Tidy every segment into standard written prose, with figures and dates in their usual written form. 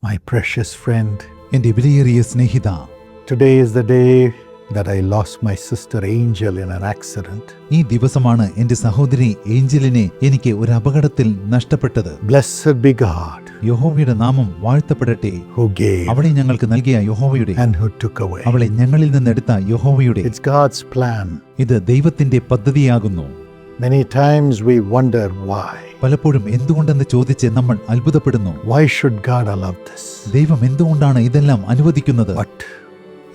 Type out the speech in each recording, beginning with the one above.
My precious friend, എന്റെ വിലയേറിയ സ്നേഹിത, today is the day that I lost my sister Angel in an accident. ഈ ദിവസമാണ് എന്റെ സഹോദരി ഏഞ്ചലിനെ എനിക്ക് ഒരു അപകടത്തിൽ നഷ്ടപ്പെട്ടത്. Blessed be God യഹോവയുടെ നാമം വാഴ്ത്തപ്പെടട്ടെ, who gave അവളെ ഞങ്ങൾക്ക് നൽകിയ യഹോവയുടെ, and who took away. അവളെ ഞങ്ങളിൽ നിന്നെടുത്ത യഹോവയുടെ. It's God's plan. ഇത് ദൈവത്തിന്റെ പദ്ധതിയാകുന്നു. Many times we wonder why. പലപ്പോഴും എന്തുകൊണ്ടെന്ന് ചോദിച്ച് നമ്മൾ അത്ഭുതപ്പെടുന്നു. Why should God allow this? ദൈവം എന്തുകൊണ്ടാണ് ഇതെല്ലാം അനുവദിക്കുന്നത്? But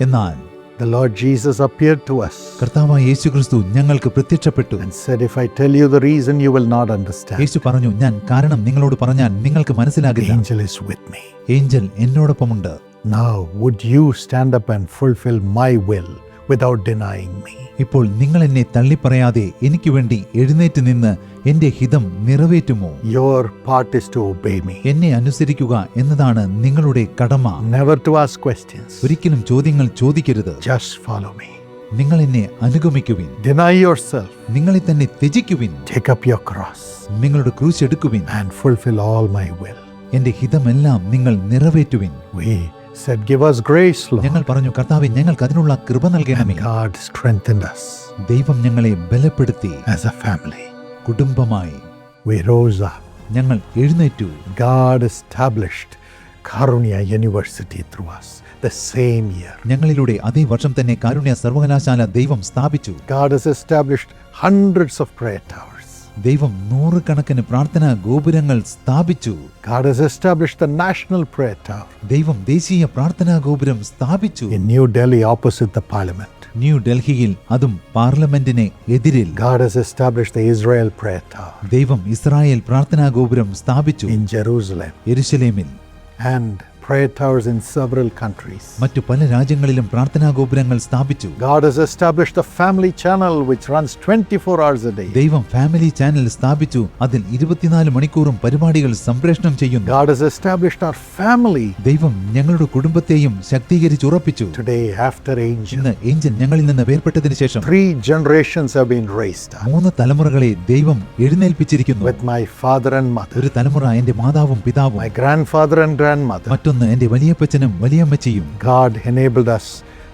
എന്നാൽ the Lord Jesus appeared to us കർത്താവായ യേശുക്രിസ്തു ഞങ്ങൾക്ക് പ്രത്യക്ഷപ്പെട്ടു and said, if I tell you the reason, you will not understand. യേശു പറഞ്ഞു, ഞാൻ കാരണം നിങ്ങളോട് പറഞ്ഞാൽ നിങ്ങൾക്ക് മനസ്സിലാകില്ല. Angel is with me. Angel എന്നോടൊപ്പമുണ്ട്. Now would you stand up and fulfill my will without denying me? ഇപ്പോൾ നിങ്ങൾ എന്നെ തള്ളിപ്പറയാതെ എനിക്ക് വേണ്ടി എഴുന്നേറ്റ് നിന്ന് എന്റെ ഹിതം നിറവേറ്റുമോ? Your part is to obey me. എന്നെ അനുസരിക്കുക എന്നതാണ് നിങ്ങളുടെ കടമ. Never to ask questions. ഒരിക്കലും ചോദ്യങ്ങൾ ചോദിക്കരുത്. Just follow me. നിങ്ങൾ എന്നെ അനുഗമിക്കുവിൻ. Deny yourself. നിങ്ങളെ തന്നെ ത്യജിക്കുവിൻ. Take up your cross നിങ്ങളുടെ ക്രൂശ് എടുക്കുവിൻ. and fulfill all my will. എന്റെ ഹിതമെല്ലാം നിങ്ങൾ നിറവേറ്റുവിൻ. We said, give us grace, Lord. ഞങ്ങൾ പറഞ്ഞു, കർത്താവേ, ഞങ്ങൾക്ക് അതിനുള്ള കൃപ നൽകണമേ. And God strengthened us ദൈവം ഞങ്ങളെ ബലപ്പെടുത്തി. as a family. കുടുംബമായി We rose up. ഞങ്ങൾ എഴുന്നേറ്റു. God established Karunya University through us the same year. ഞങ്ങളിലൂടെ അതേ വർഷം തന്നെ കാരുണ്യ സർവകലാശാല ദൈവം സ്ഥാപിച്ചു. God has established hundreds of prayer towers. ദൈവം നൂറുകണക്കിന് പ്രാർത്ഥനാ ഗോപുരങ്ങൾ സ്ഥാപിച്ചു. God has established the National Prayer Tower ദൈവം ദേശീയ പ്രാർത്ഥനാ ഗോപുരം സ്ഥാപിച്ചു. in New Delhi opposite the Parliament. New ഡൽഹിയിൽ, അതും പാർലമെന്റിനെ എതിരിൽ. God has established the Israel Prayer Tower ദൈവം ഇസ്രായേൽ പ്രാർത്ഥനാ ഗോപുരം സ്ഥാപിച്ചു. in Jerusalem യെരുശലേമിൽ and prayer towers in several countries. മറ്റു പല രാജ്യങ്ങളിലും പ്രാർത്ഥനാ ഗോപുരങ്ങൾ സ്ഥാപിച്ചു. God has established the family channel which runs 24 hours a day. ദൈവം ഫാമിലി ചാനൽ സ്ഥാപിച്ചു. അതിൽ 24 മണിക്കൂറും പരിപാടികൾ സംപ്രേഷണം ചെയ്യുന്നു. God has established our family. ദൈവം ഞങ്ങളുടെ കുടുംബത്തെയും ശക്തീകരിച്ചുറപ്പിച്ചു. Today, after Angel, ഇന്ന് ഏഞ്ചൽ ഞങ്ങളിൽ നിന്ന് വേർപെട്ടതിന് ശേഷം 3 generations have been raised up 3 തലമുറകളെ ദൈവം എഴുന്നേൽപ്പിച്ചിരിക്കുന്നു. with my father and mother, ഒരു തലമുറ എന്റെ മാതാവും പിതാവും, my grandfather and grandmother. മറ്റൊന്ന് എന്റെ വലിയപ്പച്ചനും വലിയമ്മച്ചിയും. God enabled us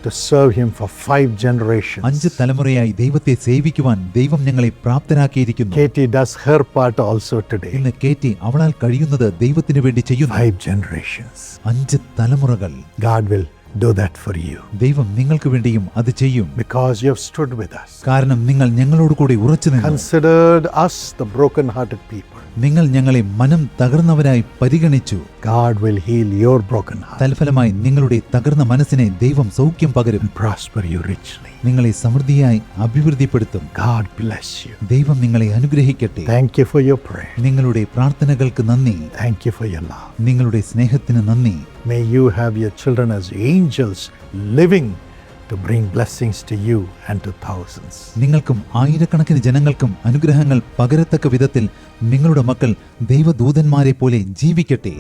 to serve him for 5 generations. 5 തലമുറയായി ദൈവത്തെ സേവിക്കുവാൻ ദൈവം ഞങ്ങളെ പ്രാപ്തരാക്കിയിരിക്കുന്നു. Katie does her part also today. ഇന്ന് കേറ്റി അവളാൽ കഴിയുന്നത് ദൈവത്തിന് വേണ്ടി ചെയ്യുന്നു. 5 generations. 5 തലമുറകൾ. God will do that for you ദൈവം നിങ്ങൾക്ക് വേണ്ടിയും അത് ചെയ്യും. because you have stood with us. കാരണം നിങ്ങൾ ഞങ്ങളോട് കൂടി ഉറച്ചു നിന്നു. Considered us the broken-hearted people. നിങ്ങൾ ഞങ്ങളെ മനം തകർന്നവരായി പരിഗണിച്ചു. God will heal your broken heart തൽഫലമായി നിങ്ങളുടെ തകർന്ന മനസ്സിനെ ദൈവം സൗഖ്യം പകരും. and prosper you richly. നിങ്ങളെ സമൃദ്ധിയായി അഭിവൃദ്ധിപ്പെടുത്തും. God bless you. ദൈവം നിങ്ങളെ അനുഗ്രഹിക്കട്ടെ. Thank you for your prayer. നിങ്ങളുടെ പ്രാർത്ഥനകൾക്ക് നന്ദി. Thank you for your love. നിങ്ങളുടെ സ്നേഹത്തിന് നന്ദി. May you have your children as angels living to bring blessings to you and to thousands. നിങ്ങൾക്കും ആയിരക്കണക്കിന് ജനങ്ങൾക്കും അനുഗ്രഹങ്ങൾ പകരത്തക്ക വിധത്തിൽ നിങ്ങളുടെ മക്കൾ ദൈവദൂതന്മാരെ പോലെ ജീവിക്കട്ടെ.